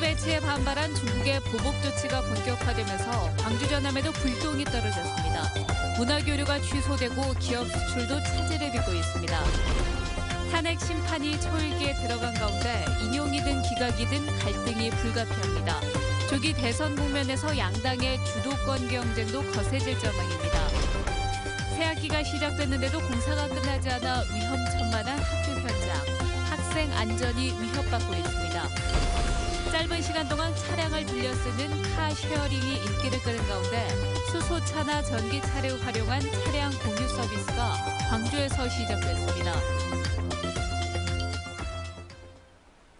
배치에 반발한 중국의 보복 조치가 본격화되면서 광주 전남에도 불똥이 떨어졌습니다. 문화교류가 취소되고 기업 수출도 차질을 빚고 있습니다. 탄핵 심판이 초일기에 들어간 가운데 인용이든 기각이든 갈등이 불가피합니다. 조기 대선 국면에서 양당의 주도권 경쟁도 거세질 전망입니다. 새학기가 시작됐는데도 공사가 끝나지 않아 위험천만한 학교 현장. 학생 안전이 위협받고 있습니다. 짧은 시간 동안 차량을 빌려 쓰는 카쉐어링이 인기를 끄는 가운데 수소차나 전기차를 활용한 차량 공유 서비스가 광주에서 시작됐습니다.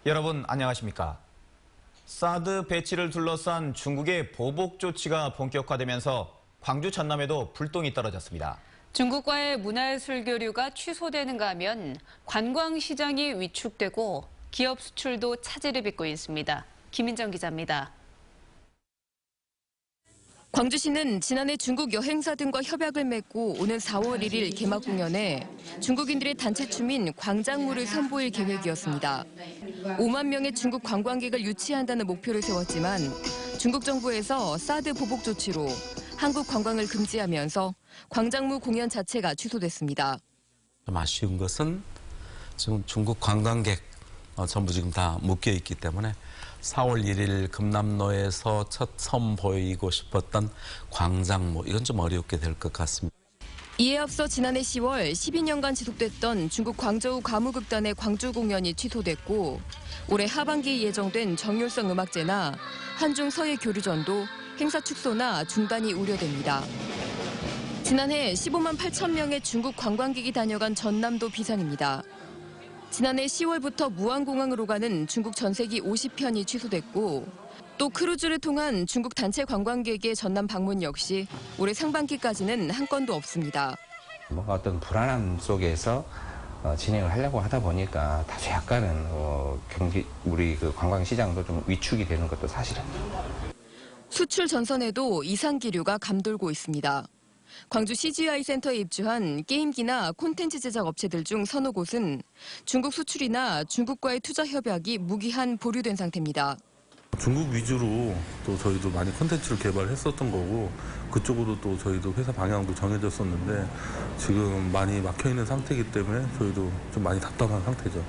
여러분 안녕하십니까? 사드 배치를 둘러싼 중국의 보복 조치가 본격화되면서 광주 전남에도 불똥이 떨어졌습니다. 중국과의 문화예술 교류가 취소되는가 하면 관광시장이 위축되고 기업 수출도 차질을 빚고 있습니다. 김인정 기자입니다. 광주시는 지난해 중국 여행사 등과 협약을 맺고 오는 4월 1일 개막 공연에 중국인들의 단체춤인 광장무를 선보일 계획이었습니다. 5만 명의 중국 관광객을 유치한다는 목표를 세웠지만 중국 정부에서 사드 보복 조치로 한국 관광을 금지하면서 광장무 공연 자체가 취소됐습니다. 좀 아쉬운 것은 지금 중국 관광객 전부 지금 다 묶여 있기 때문에 4월 1일 금남로에서 첫 선보이고 싶었던 광장무, 이건 좀 어렵게 될 것 같습니다. 이에 앞서 지난해 10월 12년간 지속됐던 중국 광저우 가무극단의 광주 공연이 취소됐고 올해 하반기에 예정된 정율성 음악제나 한중 서해 교류전도 행사 축소나 중단이 우려됩니다. 지난해 15만 8천 명의 중국 관광객이 다녀간 전남도 비상입니다. 지난해 10월부터 무안공항으로 가는 중국 전세기 50편이 취소됐고 또 크루즈를 통한 중국 단체 관광객의 전남 방문 역시 올해 상반기까지는 한 건도 없습니다. 뭔가 어떤 불안함 속에서 진행을 하려고 하다 보니까 다소 약간은 우리 관광시장도 좀 위축이 되는 것도 사실입니다. 수출 전선에도 이상 기류가 감돌고 있습니다. 광주 CGI 센터에 입주한 게임기나 콘텐츠 제작 업체들 중 서너 곳은 중국 수출이나 중국과의 투자 협약이 무기한 보류된 상태입니다. 중국 위주로 또 저희도 많이 콘텐츠를 개발했었던 거고 그쪽으로 또 저희도 회사 방향도 정해졌었는데 지금 많이 막혀있는 상태이기 때문에 저희도 좀 많이 답답한 상태죠.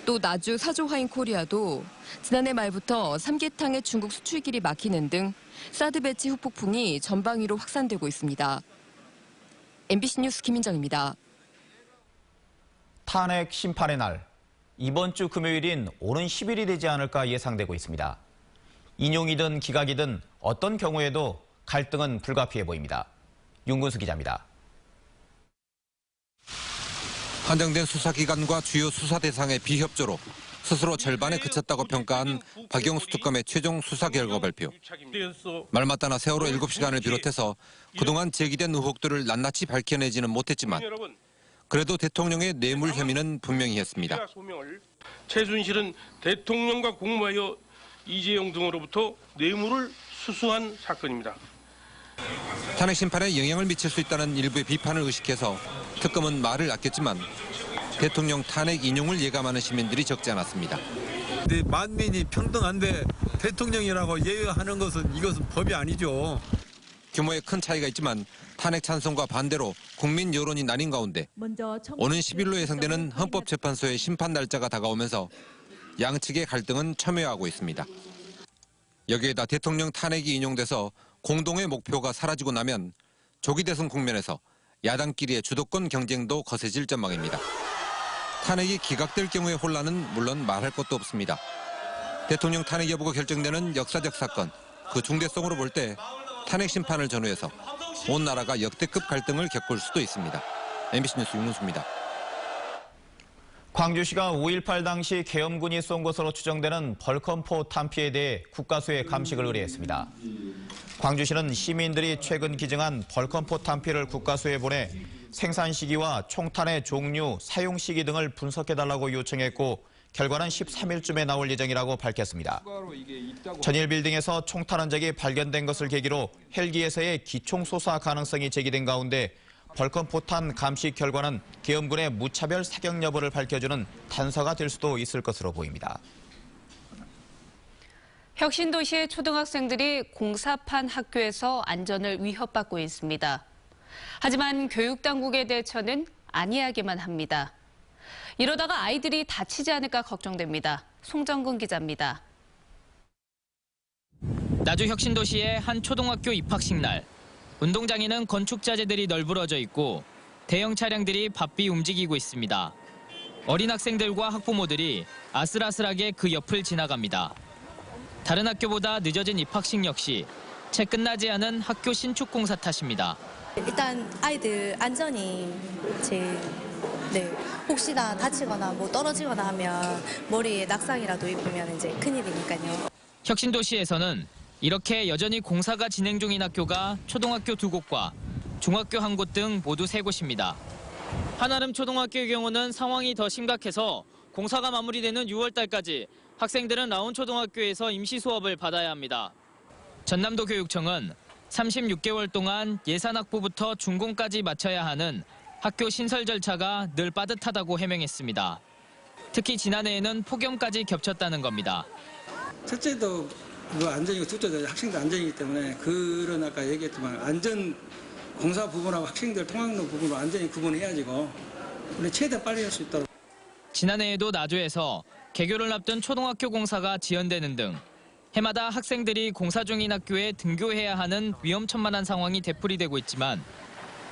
또 나주 사조화인 코리아도 지난해 말부터 삼계탕의 중국 수출길이 막히는 등 사드 배치 후폭풍이 전방위로 확산되고 있습니다. MBC 뉴스 김인정입니다. 탄핵 심판의 날, 이번 주 금요일인 오는 10일이 되지 않을까 예상되고 있습니다. 인용이든 기각이든 어떤 경우에도 갈등은 불가피해 보입니다. 윤근수 기자입니다. 한정된 수사기관과 주요 수사 대상의 비협조로 스스로 절반에 그쳤다고 평가한 박영수 특검의 최종 수사 결과 발표. 말마따나 세월호 7시간을 비롯해서 그동안 제기된 의혹들을 낱낱이 밝혀내지는 못했지만 그래도 대통령의 뇌물 혐의는 분명히 했습니다. 최순실은 대통령과 공모하여 이재용 등으로부터 뇌물을 수수한 사건입니다. 탄핵 심판에 영향을 미칠 수 있다는 일부의 비판을 의식해서 특검은 말을 아꼈지만 대통령 탄핵 인용을 예감하는 시민들이 적지 않았습니다. 만민이 평등한데 대통령이라고 예외하는 이것은 법이 아니죠. 규모에 큰 차이가 있지만 탄핵 찬성과 반대로 국민 여론이 나뉜 가운데 오는 10일로 예상되는 헌법재판소의 심판 날짜가 다가오면서 양측의 갈등은 첨예화하고 있습니다. 여기에다 대통령 탄핵이 인용돼서 공동의 목표가 사라지고 나면 조기 대선 국면에서 야당끼리의 주도권 경쟁도 거세질 전망입니다. 탄핵이 기각될 경우의 혼란은 물론 말할 것도 없습니다. 대통령 탄핵 여부가 결정되는 역사적 사건, 그 중대성으로 볼 때 탄핵 심판을 전후해서 온 나라가 역대급 갈등을 겪을 수도 있습니다. MBC 뉴스 윤문수입니다. 광주시가 5.18 당시 계엄군이 쏜 것으로 추정되는 벌컨포 탄피에 대해 국가수에 감식을 의뢰했습니다. 광주시는 시민들이 최근 기증한 벌컨포 탄피를 국가수에 보내 생산 시기와 총탄의 종류, 사용 시기 등을 분석해달라고 요청했고 결과는 13일쯤에 나올 예정이라고 밝혔습니다. 전일 빌딩에서 총탄 흔적이 발견된 것을 계기로 헬기에서의 기총 소사 가능성이 제기된 가운데 벌컨포탄 감식 결과는 계엄군의 무차별 사격 여부를 밝혀주는 단서가 될 수도 있을 것으로 보입니다. 혁신도시의 초등학생들이 공사판 학교에서 안전을 위협받고 있습니다. 하지만 교육당국의 대처는 안이하기만 합니다. 이러다가 아이들이 다치지 않을까 걱정됩니다. 송정근 기자입니다. 나주 혁신도시의 한 초등학교 입학식 날, 운동장에는 건축자재들이 널브러져 있고 대형 차량들이 바삐 움직이고 있습니다. 어린 학생들과 학부모들이 아슬아슬하게 그 옆을 지나갑니다. 다른 학교보다 늦어진 입학식 역시 채 끝나지 않은 학교 신축 공사 탓입니다. 일단 아이들 안전이 혹시나 다치거나 뭐 떨어지거나 하면 머리에 낙상이라도 입으면 이제 큰일이니까요. 혁신도시에서는 이렇게 여전히 공사가 진행 중인 학교가 초등학교 2곳과 중학교 1곳 등 모두 3곳입니다. 한아름 초등학교의 경우는 상황이 더 심각해서 공사가 마무리되는 6월 달까지 학생들은 라온초등학교에서 임시 수업을 받아야 합니다. 전남도 교육청은 36개월 동안 예산확보부터 준공까지 마쳐야 하는 학교 신설 절차가 늘 빠듯하다고 해명했습니다. 특히 지난해에는 폭염까지 겹쳤다는 겁니다. 첫째도 안전이고 둘째도 학생들 안전이기 때문에 그런 아까 얘기했지만 안전 공사 부분하고 학생들 통학로 부분으로 완전히 구분해야지고 우리 최대한 빨리 할 수 있도록. 지난해에도 나주에서 개교를 앞둔 초등학교 공사가 지연되는 등 해마다 학생들이 공사 중인 학교에 등교해야 하는 위험천만한 상황이 되풀이되고 있지만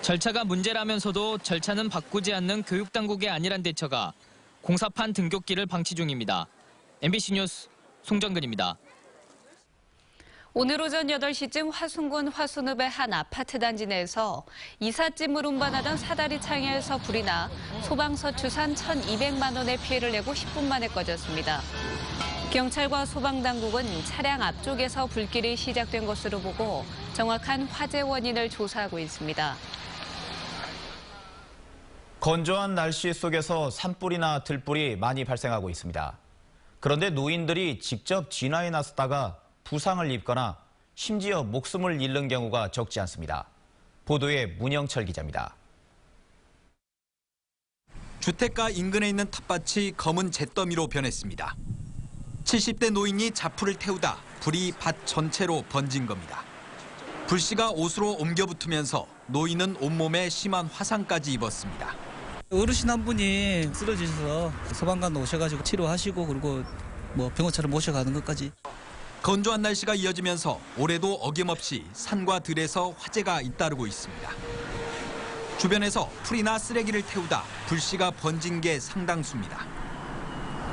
절차가 문제라면서도 절차는 바꾸지 않는 교육당국의 안일한 대처가 공사판 등교길을 방치 중입니다. MBC 뉴스 송정근입니다. 오늘 오전 8시쯤 화순군 화순읍의 한 아파트 단지 내에서 이삿짐을 운반하던 사다리 창에서 불이 나 소방서 추산 1,200만 원의 피해를 내고 10분 만에 꺼졌습니다. 경찰과 소방당국은 차량 앞쪽에서 불길이 시작된 것으로 보고 정확한 화재 원인을 조사하고 있습니다. 건조한 날씨 속에서 산불이나 들불이 많이 발생하고 있습니다. 그런데 노인들이 직접 진화에 나섰다가 부상을 입거나 심지어 목숨을 잃는 경우가 적지 않습니다. 보도에 문영철 기자입니다. 주택가 인근에 있는 텃밭이 검은 잿더미로 변했습니다. 70대 노인이 자풀을 태우다 불이 밭 전체로 번진 겁니다. 불씨가 옷으로 옮겨 붙으면서 노인은 온몸에 심한 화상까지 입었습니다. 어르신 한 분이 쓰러지셔서 소방관 오셔가지고 치료하시고 그리고 병원차로 모셔가는 것까지. 건조한 날씨가 이어지면서 올해도 어김없이 산과 들에서 화재가 잇따르고 있습니다. 주변에서 풀이나 쓰레기를 태우다 불씨가 번진 게 상당수입니다.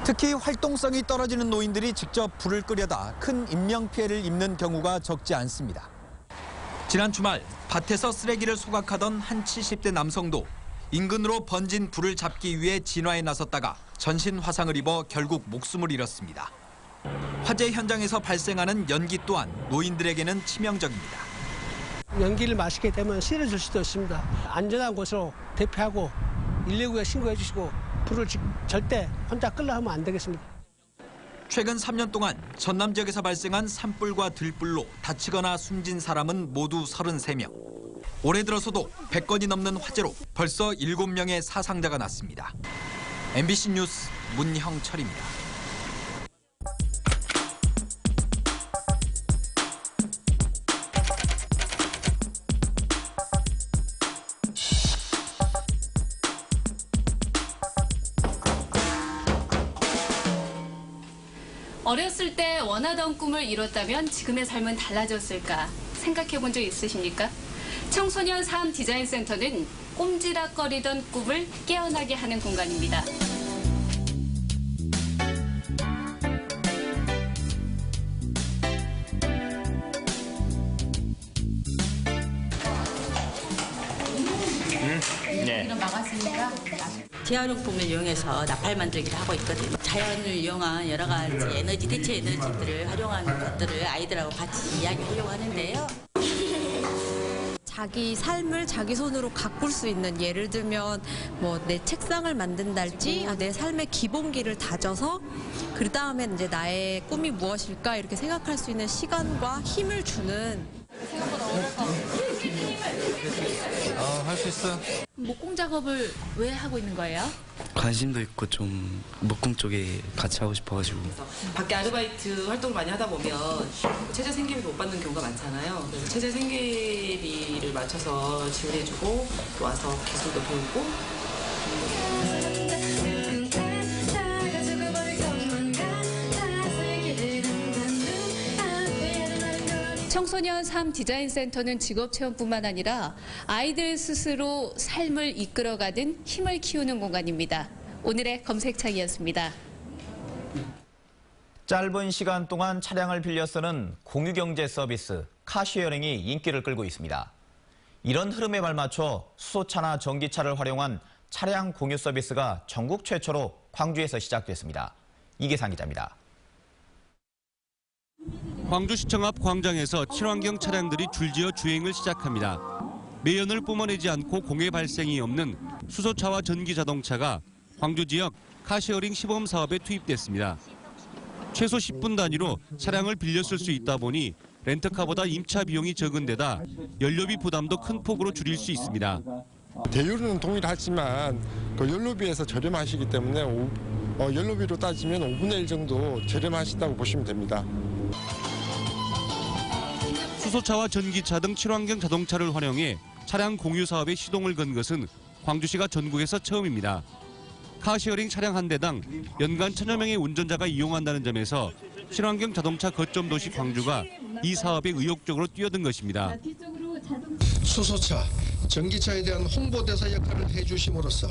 특히 활동성이 떨어지는 노인들이 직접 불을 끄려다 큰 인명피해를 입는 경우가 적지 않습니다. 지난 주말 밭에서 쓰레기를 소각하던 한 70대 남성도 인근으로 번진 불을 잡기 위해 진화에 나섰다가 전신 화상을 입어 결국 목숨을 잃었습니다. 화재 현장에서 발생하는 연기 또한 노인들에게는 치명적입니다. 연기를 마시게 되면 쓰러질 수도 있습니다. 안전한 곳으로 대피하고 119에 신고해 주시고 불을 절대 혼자 끌려 하면 안 되겠습니다. 최근 3년 동안 전남 지역에서 발생한 산불과 들불로 다치거나 숨진 사람은 모두 33명. 올해 들어서도 100건이 넘는 화재로 벌써 7명의 사상자가 났습니다. MBC 뉴스 문형철입니다. 어렸을 때 원하던 꿈을 이뤘다면 지금의 삶은 달라졌을까 생각해 본 적 있으십니까? 청소년 삶 디자인 센터는 꼼지락거리던 꿈을 깨어나게 하는 공간입니다. 네. 막았으니까 재활용품을 이용해서 나팔 만들기를 하고 있거든요. 자연을 이용한 여러 가지 에너지, 대체 에너지들을 활용하는 것들을 아이들하고 같이 이야기하려고 하는데요. 자기 삶을 자기 손으로 가꿀 수 있는, 예를 들면 내 책상을 만든달지 내 삶의 기본기를 다져서 그 다음에 이제 나의 꿈이 무엇일까 이렇게 생각할 수 있는 시간과 힘을 주는. 할 수 있어요. 목공 작업을 왜 하고 있는 거예요? 관심도 있고 좀 목공 쪽에 같이 하고 싶어가지고. 밖에 아르바이트 활동을 많이 하다 보면 체재 생계비도 못 받는 경우가 많잖아요. 그래서 체재 생계비를 맞춰서 지원해주고 또 와서 기술도 배우고. 청소년 삶 디자인 센터는 직업 체험뿐만 아니라 아이들 스스로 삶을 이끌어가는 힘을 키우는 공간입니다. 오늘의 검색창이었습니다. 짧은 시간 동안 차량을 빌려 쓰는 공유경제 서비스 카쉐어링이 인기를 끌고 있습니다. 이런 흐름에 발맞춰 수소차나 전기차를 활용한 차량 공유 서비스가 전국 최초로 광주에서 시작됐습니다. 이계상 기자입니다. 광주시청 앞 광장에서 친환경 차량들이 줄지어 주행을 시작합니다. 매연을 뿜어내지 않고 공해 발생이 없는 수소차와 전기자동차가 광주 지역 카쉐어링 시범 사업에 투입됐습니다. 최소 10분 단위로 차량을 빌려 쓸 수 있다 보니 렌터카보다 임차 비용이 적은 데다 연료비 부담도 큰 폭으로 줄일 수 있습니다. 대율은 동일하지만 그 연료비에서 저렴하시기 때문에 연료비로 따지면 5분의 1 정도 저렴하시다고 보시면 됩니다. 수소차와 전기차 등 친환경 자동차를 활용해 차량 공유 사업에 시동을 건 것은 광주시가 전국에서 처음입니다. 카쉐어링 차량 한 대당 연간 1000여 명의 운전자가 이용한다는 점에서 친환경 자동차 거점 도시 광주가 이 사업에 의욕적으로 뛰어든 것입니다. 수소차, 전기차에 대한 홍보대사 역할을 해주심으로써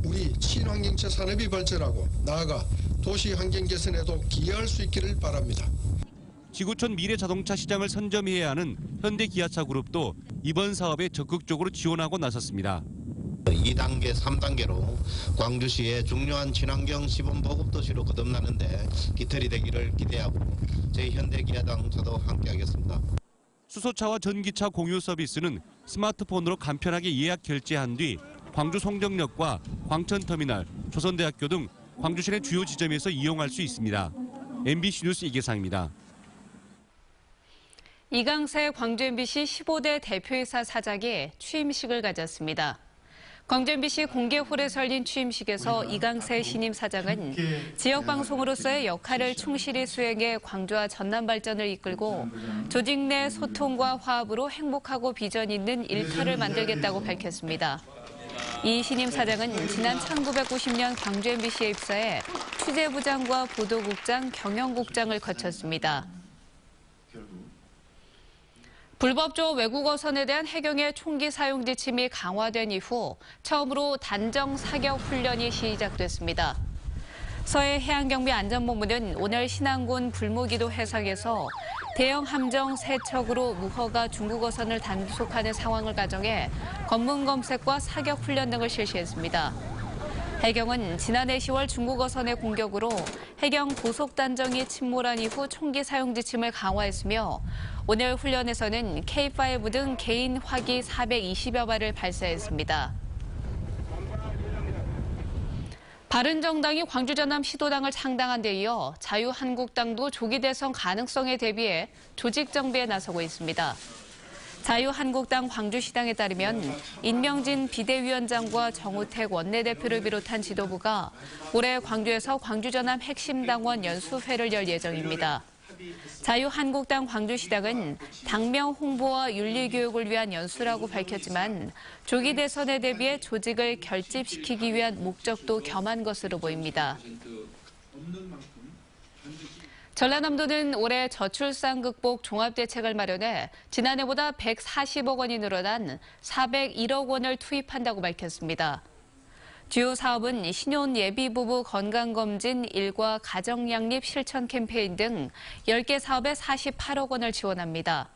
우리 친환경차 산업이 발전하고 나아가 도시 환경 개선에도 기여할 수 있기를 바랍니다. 지구촌 미래 자동차 시장을 선점해야 하는 현대기아차 그룹도 이번 사업에 적극적으로 지원하고 나섰습니다. 2단계, 3단계로 광주시의 중요한 친환경 시범 보급 도시로 거듭나는데 깃털이 되기를 기대하고 저희 현대기아자동차도 함께하겠습니다. 수소차와 전기차 공유 서비스는 스마트폰으로 간편하게 예약 결제한 뒤 광주 송정역과 광천터미널, 조선대학교 등 광주 시내 주요 지점에서 이용할 수 있습니다. MBC 뉴스 이계상입니다. 이강세 광주 MBC 15대 대표이사 사장이 취임식을 가졌습니다. 광주 MBC 공개홀에서 열린 취임식에서 이강세 신임 사장은 지역방송으로서의 역할을 충실히 수행해 광주와 전남 발전을 이끌고 조직 내 소통과 화합으로 행복하고 비전 있는 일터를 만들겠다고 밝혔습니다. 이 신임 사장은 지난 1990년 광주 MBC에 입사해 취재부장과 보도국장, 경영국장을 거쳤습니다. 불법조 외국어선에 대한 해경의 총기 사용 지침이 강화된 이후 처음으로 단정 사격 훈련이 시작됐습니다. 서해 해양경비 안전본부는 오늘 신안군 불무기도 해상에서 대형 함정 3척으로 무허가 중국어선을 단속하는 상황을 가정해 검문 검색과 사격 훈련 등을 실시했습니다. 해경은 지난해 10월 중국어선의 공격으로 해경 고속 단정이 침몰한 이후 총기 사용 지침을 강화했으며 오늘 훈련에서는 K5 등 개인 화기 420여 발을 발사했습니다. 바른정당이 광주 전남 시도당을 창당한 데 이어 자유한국당도 조기 대선 가능성에 대비해 조직 정비에 나서고 있습니다. 자유한국당 광주시당에 따르면 임명진 비대위원장과 정우택 원내대표를 비롯한 지도부가 올해 광주에서 광주 전남 핵심 당원 연수회를 열 예정입니다. 자유한국당 광주시당은 당명 홍보와 윤리교육을 위한 연수라고 밝혔지만 조기 대선에 대비해 조직을 결집시키기 위한 목적도 겸한 것으로 보입니다. 전라남도는 올해 저출산 극복 종합대책을 마련해 지난해보다 140억 원이 늘어난 401억 원을 투입한다고 밝혔습니다. 주요 사업은 신혼 예비부부 건강검진, 일과 가정양립 실천 캠페인 등 10개 사업에 48억 원을 지원합니다.